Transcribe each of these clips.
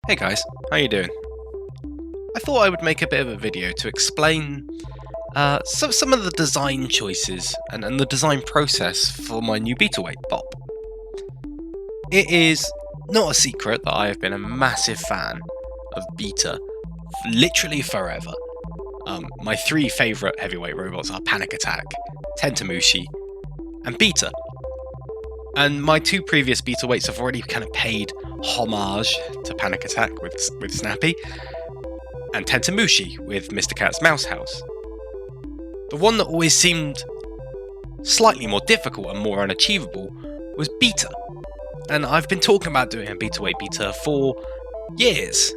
Hey guys, how you doing? I thought I would make a bit of a video to explain some of the design choices and the design process for my new Beetleweight Bop. It is not a secret that I have been a massive fan of Beta literally forever. My three favourite heavyweight robots are Panic Attack, Tentamushi, and Beta. And my two previous Beetleweights have already kind of paid homage to Panic Attack with Snappy, and Tentamushi with Mr. Cat's Mouse House. The one that always seemed slightly more difficult and more unachievable was Beta, and I've been talking about doing a Beetleweight Beta for years.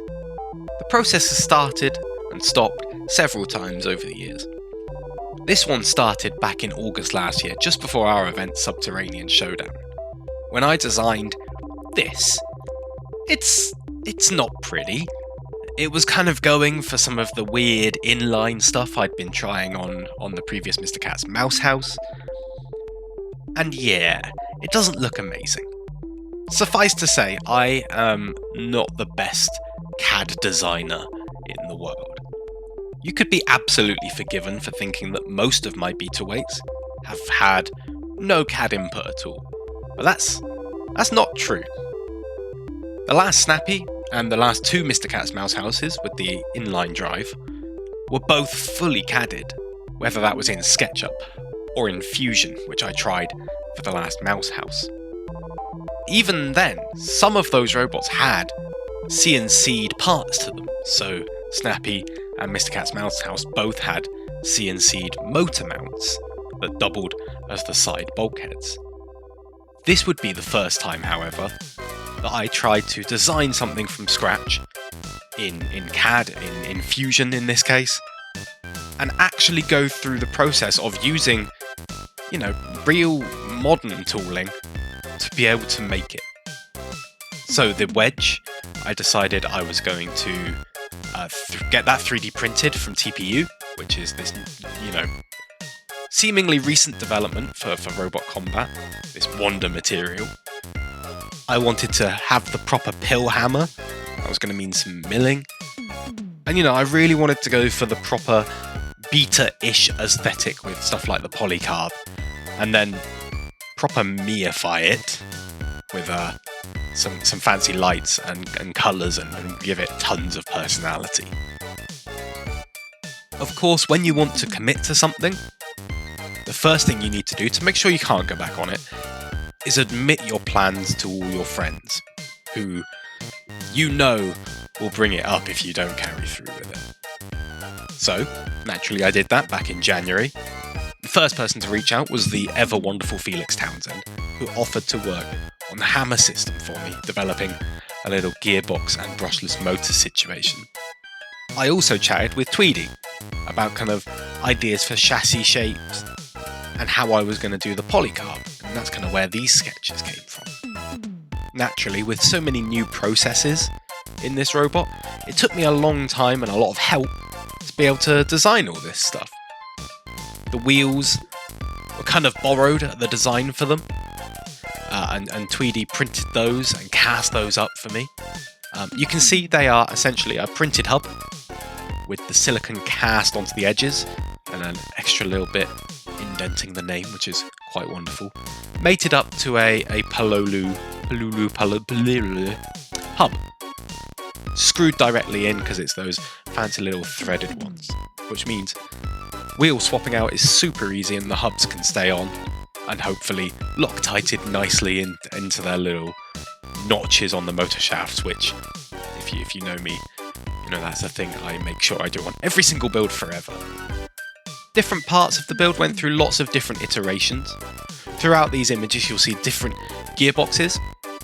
The process has started and stopped several times over the years. This one started back in August last year, just before our event Subterranean Showdown, when I designed this. It's not pretty. It was kind of going for some of the weird inline stuff I'd been trying on the previous Mr. Cat's Mouse House. And yeah, it doesn't look amazing. Suffice to say, I am not the best CAD designer in the world. You could be absolutely forgiven for thinking that most of my Beetleweights have had no CAD input at all. But that's not true. The last Snappy and the last two Mr. Cat's Mouse Houses with the inline drive were both fully CADed, whether that was in SketchUp or in Fusion, which I tried for the last Mouse House. Even then, some of those robots had CNC'd parts to them, so Snappy and Mr. Cat's Mouse House both had CNC'd motor mounts that doubled as the side bulkheads. This would be the first time, however, that I tried to design something from scratch, in CAD, in Fusion in this case, and actually go through the process of using, real modern tooling to be able to make it. So the wedge, I decided I was going to get that 3D printed from TPU, which is this, seemingly recent development for robot combat, this wonder material. I wanted to have the proper pill hammer. That was going to mean some milling. And I really wanted to go for the proper beta-ish aesthetic with stuff like the polycarb, and then proper meify it with some fancy lights and colours and give it tons of personality. Of course, when you want to commit to something, the first thing you need to do to make sure you can't go back on it is admit your plans to all your friends, who will bring it up if you don't carry through with it. So, naturally I did that back in January. The first person to reach out was the ever wonderful Felix Townsend, who offered to work on the hammer system for me, developing a little gearbox and brushless motor situation. I also chatted with Tweedy about kind of ideas for chassis shapes and how I was going to do the polycarb, and that's kind of where these sketches came from. Naturally, with so many new processes in this robot, it took me a long time and a lot of help to be able to design all this stuff. The wheels were kind of borrowed, the design for them, and Tweedy printed those and cast those up for me. You can see they are essentially a printed hub with the silicon cast onto the edges and an extra little bit indenting the name, which is quite wonderful. Mated up to a Palulu hub. Screwed directly in because it's those fancy little threaded ones, which means wheel swapping out is super easy and the hubs can stay on and hopefully Loctited nicely into their little notches on the motor shafts, which, if you know me, that's a thing I make sure I do on every single build forever. Different parts of the build went through lots of different iterations. Throughout these images you'll see different gearboxes,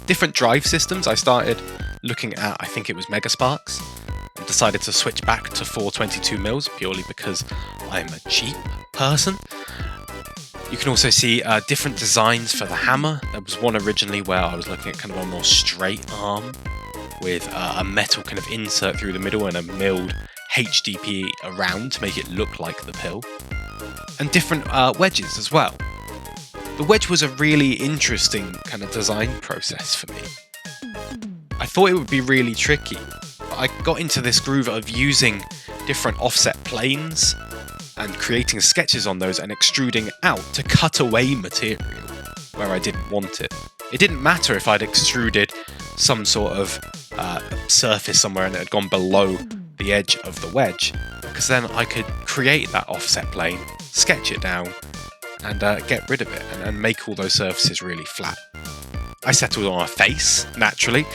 different drive systems. I started looking at, I think it was Megasparks, and decided to switch back to 422mm purely because I'm a cheap person. You can also see different designs for the hammer. There was one originally where I was looking at kind of a more straight arm with a metal kind of insert through the middle and a milled HDP around to make it look like the pill. And different wedges as well. The wedge was a really interesting kind of design process for me. I thought it would be really tricky. I got into this groove of using different offset planes and creating sketches on those and extruding out to cut away material where I didn't want it. It didn't matter if I'd extruded some sort of surface somewhere and it had gone below the edge of the wedge, because then I could create that offset plane, sketch it down, and get rid of it and make all those surfaces really flat. I settled on a face, naturally.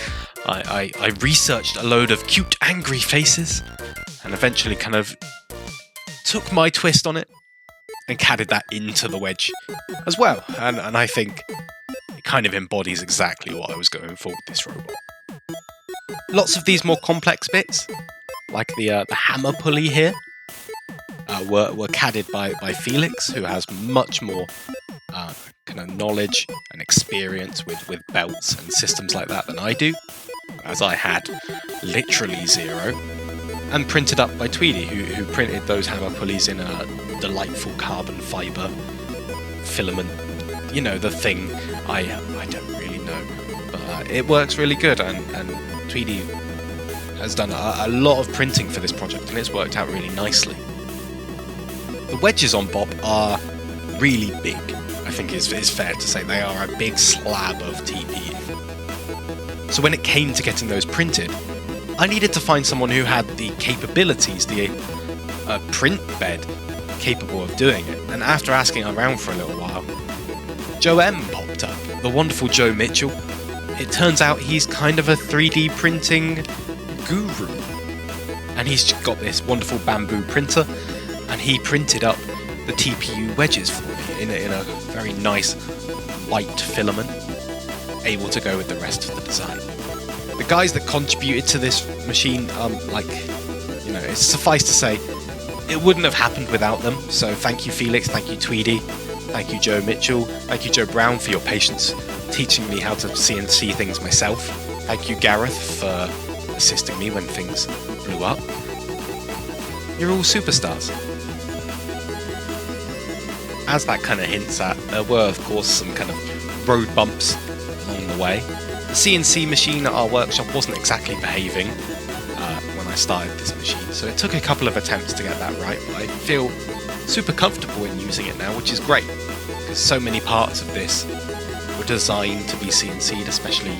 I researched a load of cute, angry faces, and eventually kind of took my twist on it and CAD'd that into the wedge as well. And I think it kind of embodies exactly what I was going for with this robot. Lots of these more complex bits, like the hammer pulley here, were CAD'd by Felix, who has much more kind of knowledge and experience with belts and systems like that than I do, as I had literally zero, and printed up by Tweedy, who printed those hammer pulleys in a delightful carbon fibre filament. You know, the thing I don't really know, but it works really good, and Tweedy has done a lot of printing for this project, and it's worked out really nicely. The wedges on Bop are really big. I think it's fair to say they are a big slab of TPU. So when it came to getting those printed, I needed to find someone who had the capabilities, the print bed capable of doing it. And after asking around for a little while, Joe M popped up, the wonderful Joe Mitchell. It turns out he's kind of a 3D printing guru. And he's got this wonderful bamboo printer, and he printed up the TPU wedges for me in a very nice white filament, able to go with the rest of the design. The guys that contributed to this machine, it's suffice to say, it wouldn't have happened without them. So thank you, Felix, thank you, Tweedy, thank you, Joe Mitchell, thank you, Joe Brown, for your patience teaching me how to CNC things myself. Thank you, Gareth, for assisting me when things blew up. You're all superstars. As that kind of hints at, there were of course some kind of road bumps along the way. The CNC machine at our workshop wasn't exactly behaving when I started this machine, so it took a couple of attempts to get that right, but I feel super comfortable in using it now, which is great, because so many parts of this were designed to be CNC'd, especially,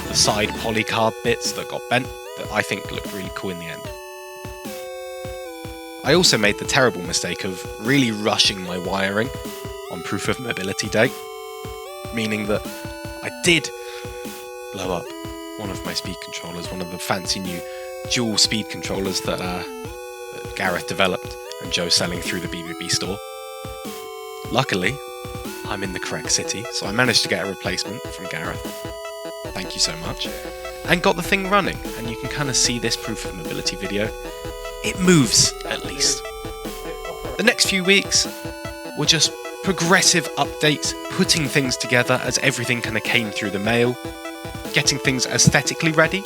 the side polycarb bits that got bent, that I think looked really cool in the end. I also made the terrible mistake of really rushing my wiring on Proof of Mobility Day, meaning that I did blow up one of my speed controllers, one of the fancy new dual speed controllers that Gareth developed and Joe's selling through the BBB store. Luckily, I'm in the correct city, so I managed to get a replacement from Gareth. Thank you so much. And got the thing running, and you can kind of see this Proof of Mobility video. It moves, at least. The next few weeks were just progressive updates, putting things together as everything kind of came through the mail, getting things aesthetically ready.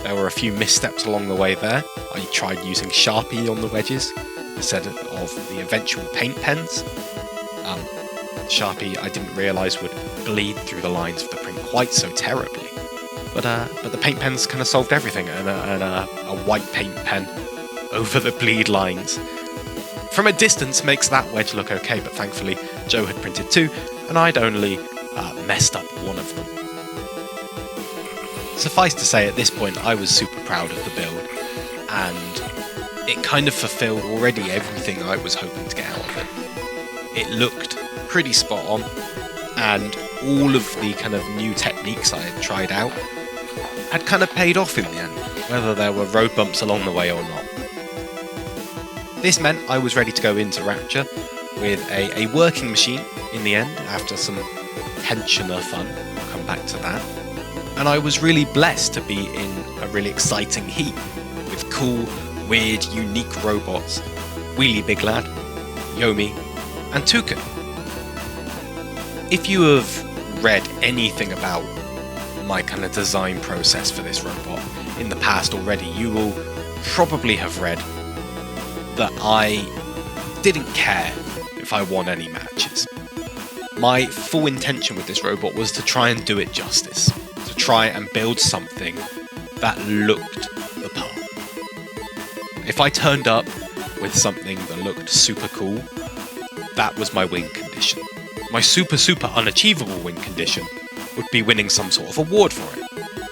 There were a few missteps along the way there. I tried using Sharpie on the wedges instead of the eventual paint pens. Sharpie, I didn't realise, would bleed through the lines of the print quite so terribly. But the paint pens kind of solved everything, and a white paint pen over the bleed lines from a distance makes that wedge look okay, but thankfully Joe had printed two, and I'd only messed up one of them. Suffice to say, at this point I was super proud of the build, and it kind of fulfilled already everything I was hoping to get out of it. It looked pretty spot on, and all of the kind of new techniques I had tried out had kind of paid off in the end, whether there were road bumps along the way or not. This meant I was ready to go into Rapture with a working machine in the end, after some pensioner fun. I'll come back to that. And I was really blessed to be in a really exciting heat with cool, weird, unique robots, Wheelie Big Lad, Yomi, and Tuka. If you have read anything about my kind of design process for this robot in the past already, you will probably have read that I didn't care if I won any matches. My full intention with this robot was to try and do it justice, to try and build something that looked the part. If I turned up with something that looked super cool, that was my win condition. My super unachievable win condition would be winning some sort of award for it,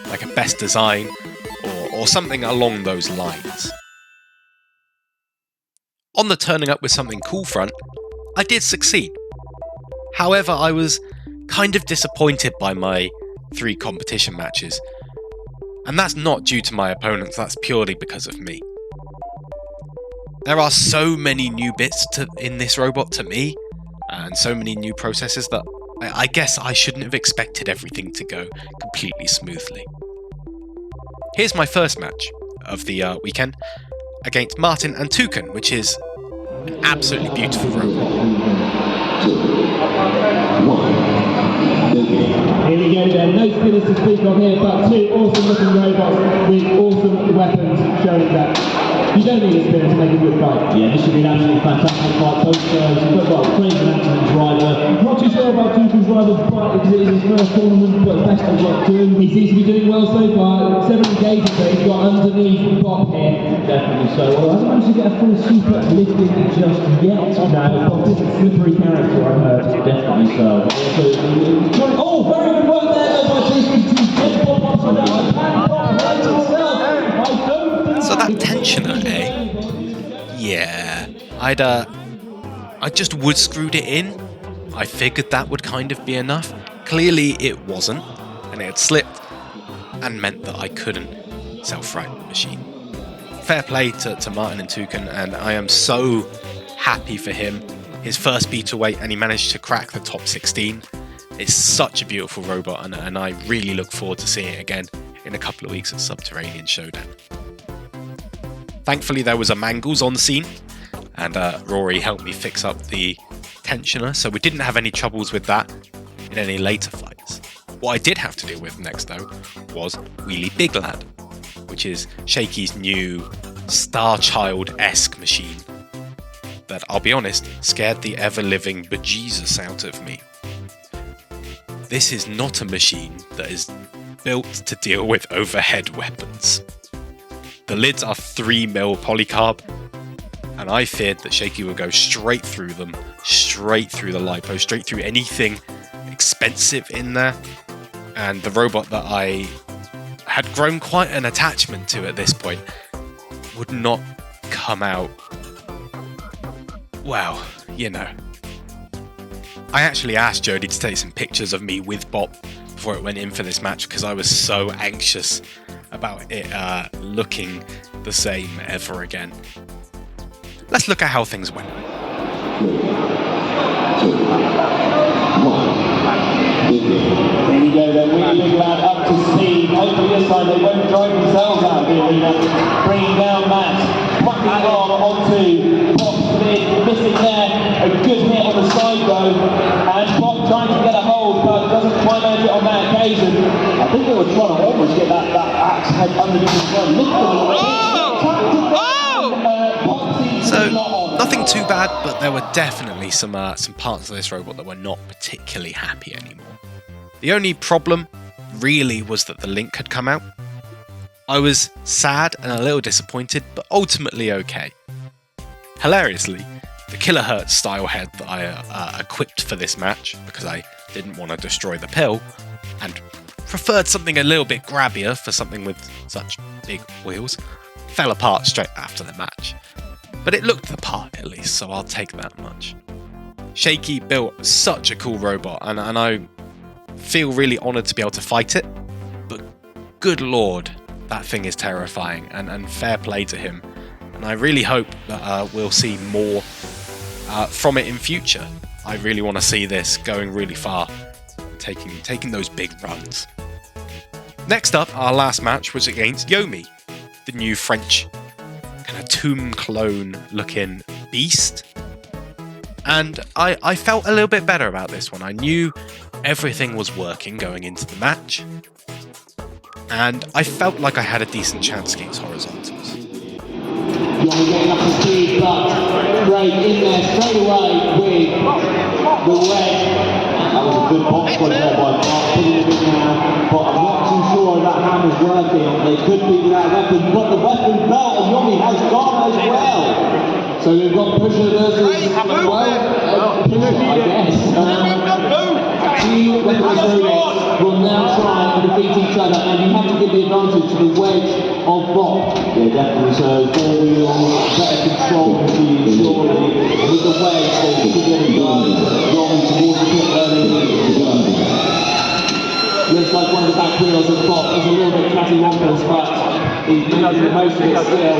like a best design or something along those lines. On the turning up with something cool front, I did succeed. However, I was kind of disappointed by my 3 competition matches, and that's not due to my opponents, that's purely because of me. There are so many new bits in this robot to me, and so many new processes that I guess I shouldn't have expected everything to go completely smoothly. Here's my first match of the weekend against Martin and Toucan, which is an absolutely beautiful robot. Here we go then, no skillers to speak of here, but 2 awesome looking robots with awesome weapons showing that you don't need a spinner to make a good fight. Yeah, this should be an absolutely fantastic fight. Both crazy accident driver. Not too sure about Toucan's driver, but because it is his first tournament, but best of luck to him. He seems to be doing well so far. 7 engagements that he's got underneath Bob here. Definitely so. Well, I haven't managed to get a full super lifting just yet. No, Bob is a slippery character, I heard. Definitely so. Oh, very good work there by Toucan to get Bob up on that. So that tensioner, eh? Yeah, I just wood screwed it in. I figured that would kind of be enough. Clearly it wasn't, and it had slipped, and meant that I couldn't self-right the machine. Fair play to Martin and Toucan, and I am so happy for him. His first beta weight, and he managed to crack the top 16. It's such a beautiful robot, and I really look forward to seeing it again in a couple of weeks at Subterranean Showdown. Thankfully there was a Mangles on scene, and Rory helped me fix up the tensioner, so we didn't have any troubles with that in any later fights. What I did have to deal with next though was Wheelie Big Lad, which is Shaky's new Starchild-esque machine that, I'll be honest, scared the ever-living bejesus out of me. This is not a machine that is built to deal with overhead weapons. The lids are 3mm polycarb, and I feared that Shaky would go straight through them, straight through the lipo, straight through anything expensive in there, and the robot that I had grown quite an attachment to at this point would not come out, well, you know. I actually asked Jodie to take some pictures of me with Bop before it went in for this match because I was so anxious about it looking the same ever again. Let's look at how things went. 3, 2, 1. There we go, then Wheelie Big Lad up to speed. Hopefully this time they won't drive themselves out of the arena. Bringing down Matt, fucking on onto Bop's mid, missing there. A good hit on the side though, and Bop trying to get a hold, but doesn't quite manage it on that occasion. I think they were trying to almost get that axe head underneath the gun. So, nothing too bad, but there were definitely some parts of this robot that were not particularly happy anymore. The only problem really was that the link had come out. I was sad and a little disappointed, but ultimately okay. Hilariously, the kilohertz style head that I equipped for this match, because I didn't want to destroy the pill, and preferred something a little bit grabbier for something with such big wheels, fell apart straight after the match. But it looked the part at least, so I'll take that much. Shaky built such a cool robot, and I feel really honoured to be able to fight it, but good lord, that thing is terrifying, and fair play to him. And I really hope that we'll see more from it in future. I really want to see this going really far, taking those big runs. Next up, our last match was against Yomi, the new French kind of tomb clone looking beast. And I felt a little bit better about this one. I knew everything was working going into the match, and I felt like I had a decent chance against horizontals. Young getting up to speed, but Ray in there straight away with the red. That was a good box play there by Bob, putting it in now, but I'm not too sure if that hammer's working. They could be without weapons, but the weapon belt of Yomi has gone as well. So we've got Pusher versus, Pusher, I guess. Two weapons will now try and defeat each other, and you have to give the advantage to the wedge of Bob. Yeah, definitely so. Four wheels, better control machine, surely. With the wedge, they should be getting done. Going towards the pit early. Looks like one of the back wheels of Bob is a little bit cattywampus, but he's making the most of it still.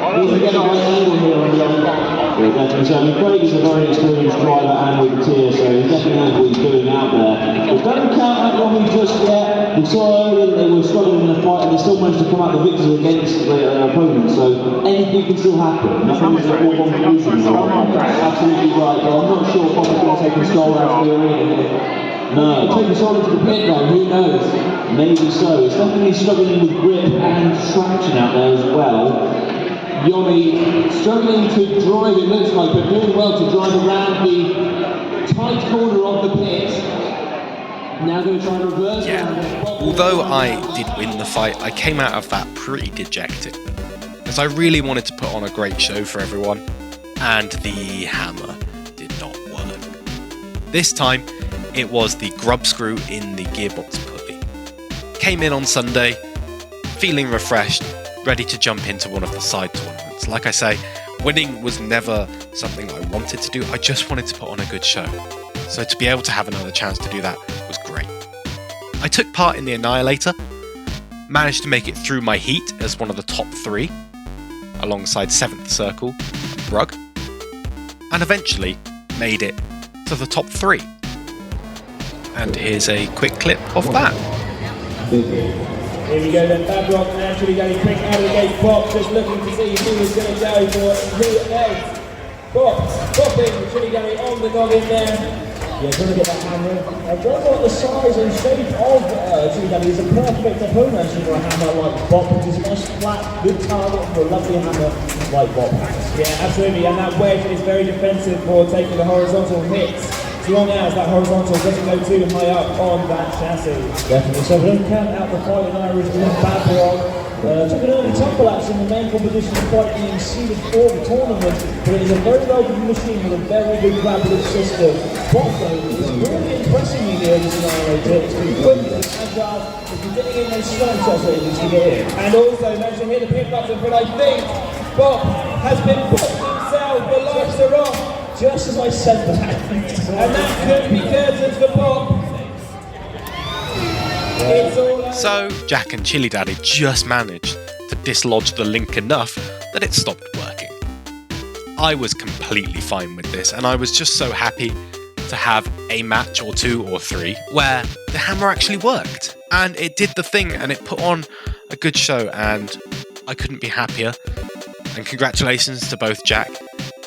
He's getting a great angle here on the other Bob. Yeah, definitely so. I mean, Craig is a very experienced driver and with the tier, so he definitely knows what he's doing out there. But don't count out Yomi just yet. We saw earlier that they were struggling in the fight and they still managed to come out the victors against their opponent, so anything can still happen. Nothing is a full conclusion. Absolutely right, but I'm not sure if I'm going to take a stroll out of the arena here. No. Take a shot into the pit though, who knows? Maybe so. It's definitely struggling with grip and traction out there as well. Yomi struggling to drive, it looks like, but doing well to drive around the tight corner of the pit. Now going to try and reverse around. Although I did win the fight, I came out of that pretty dejected, as I really wanted to put on a great show for everyone, and the hammer did not work. This time, it was the grub screw in the gearbox pulley. Came in on Sunday, feeling refreshed, ready to jump into one of the side tournaments. Like I say, winning was never something I wanted to do, I just wanted to put on a good show. So to be able to have another chance to do that was great. I took part in the Annihilator, managed to make it through my heat as one of the top 3, alongside 7th Circle and Rug, and eventually made it to the top 3. And here's a quick clip of that. Here we go then, Babrock naturally going quick out of the gate. Bob just looking to see who is going to go for who else. Bobbing, Chili going on the noggin there. Yeah, trying to get that hammer. I don't know what the size and shape of Chili Gully is a perfect opponent actually for a hammer like Bob, which is a nice flat, good target for a lovely hammer like Bob has. Yeah, absolutely, and that wedge is very defensive for taking the horizontal hits. As long as that horizontal doesn't go too high up on that chassis. Definitely. So we don't count out the fighting Irish in Babrock. Took an early tumble actually in the main competition fight being seeded for the tournament, but it is a very well-good machine with a very good collaborative system. Bob though is really impressing me here this Annihilator. It's been quick, it's agile, it's been getting in those slam shots that it needs to get in. And also managed to hit the pit button, but I think Bob has been booked himself, the lights are off. Just as I said that, and that could be curtains for Bob. So Jack and Chili Daddy just managed to dislodge the link enough that it stopped working. I was completely fine with this, and I was just so happy to have a match or 2 or 3 where the hammer actually worked, and it did the thing, and it put on a good show, and I couldn't be happier. And congratulations to both Jack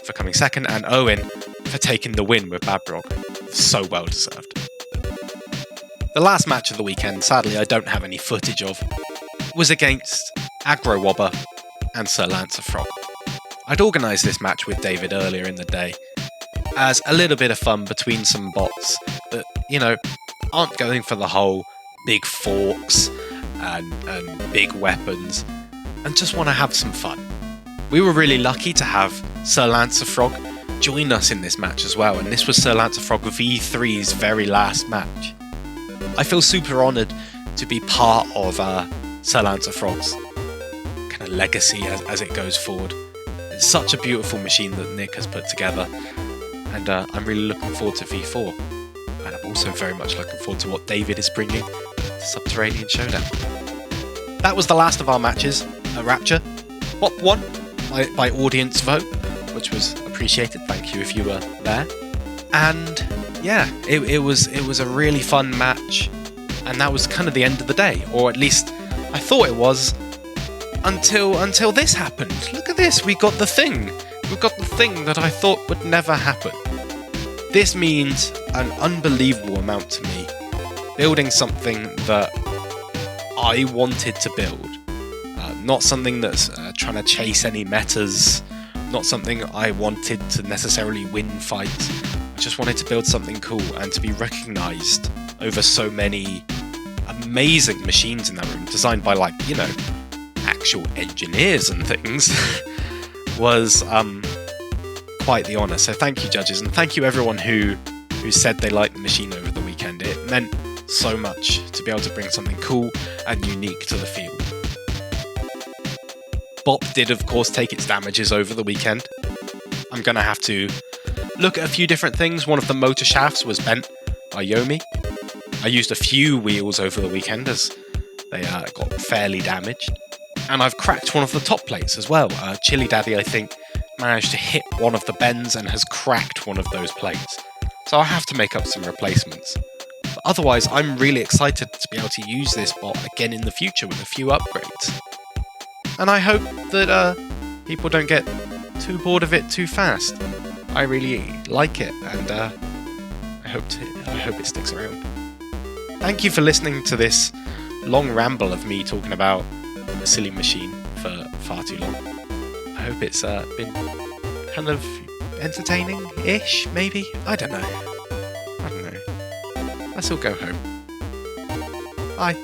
for coming second and Eoin for taking the win with Babrock. So well deserved. The last match of the weekend, sadly I don't have any footage of, was against Aggro Wobber and Sir Lancer Frog. I'd organised this match with David earlier in the day as a little bit of fun between some bots that, you know, aren't going for the whole big forks and big weapons and just want to have some fun. We were really lucky to have Sir Lancer Frog join us in this match as well, and this was Sir Lancer Frog V3's very last match. I feel super honoured to be part of Sir Lancer Frog's kind of legacy as it goes forward. It's such a beautiful machine that Nick has put together, and I'm really looking forward to V4. And I'm also very much looking forward to what David is bringing to Subterranean Showdown. That was the last of our matches at Rapture. Bob won by audience vote, which was appreciated. Thank you if you were there. And yeah, it was a really fun match, and that was kind of the end of the day, or at least I thought it was, until this happened. Look at this, we got the thing. We got the thing that I thought would never happen. This means an unbelievable amount to me. Building something that I wanted to build. Not something that's trying to chase any metas, not something I wanted to necessarily win fights. just wanted to build something cool and to be recognised over so many amazing machines in that room, designed by, like, you know, actual engineers and things, was quite the honour. So thank you, judges, and thank you everyone who said they liked the machine over the weekend. It meant so much to be able to bring something cool and unique to the field. Bop did, of course, take its damages over the weekend. I'm going to have to look at a few different things. One of the motor shafts was bent by Yomi. I used a few wheels over the weekend as they got fairly damaged. And I've cracked one of the top plates as well. Chili Daddy, I think, managed to hit one of the bends and has cracked one of those plates. So I'll have to make up some replacements. But otherwise, I'm really excited to be able to use this bot again in the future with a few upgrades. And I hope that people don't get too bored of it too fast. I really like it, and I hope it sticks around. Thank you for listening to this long ramble of me talking about a silly machine for far too long. I hope it's been kind of entertaining-ish, maybe? I don't know. Let's all go home. Bye.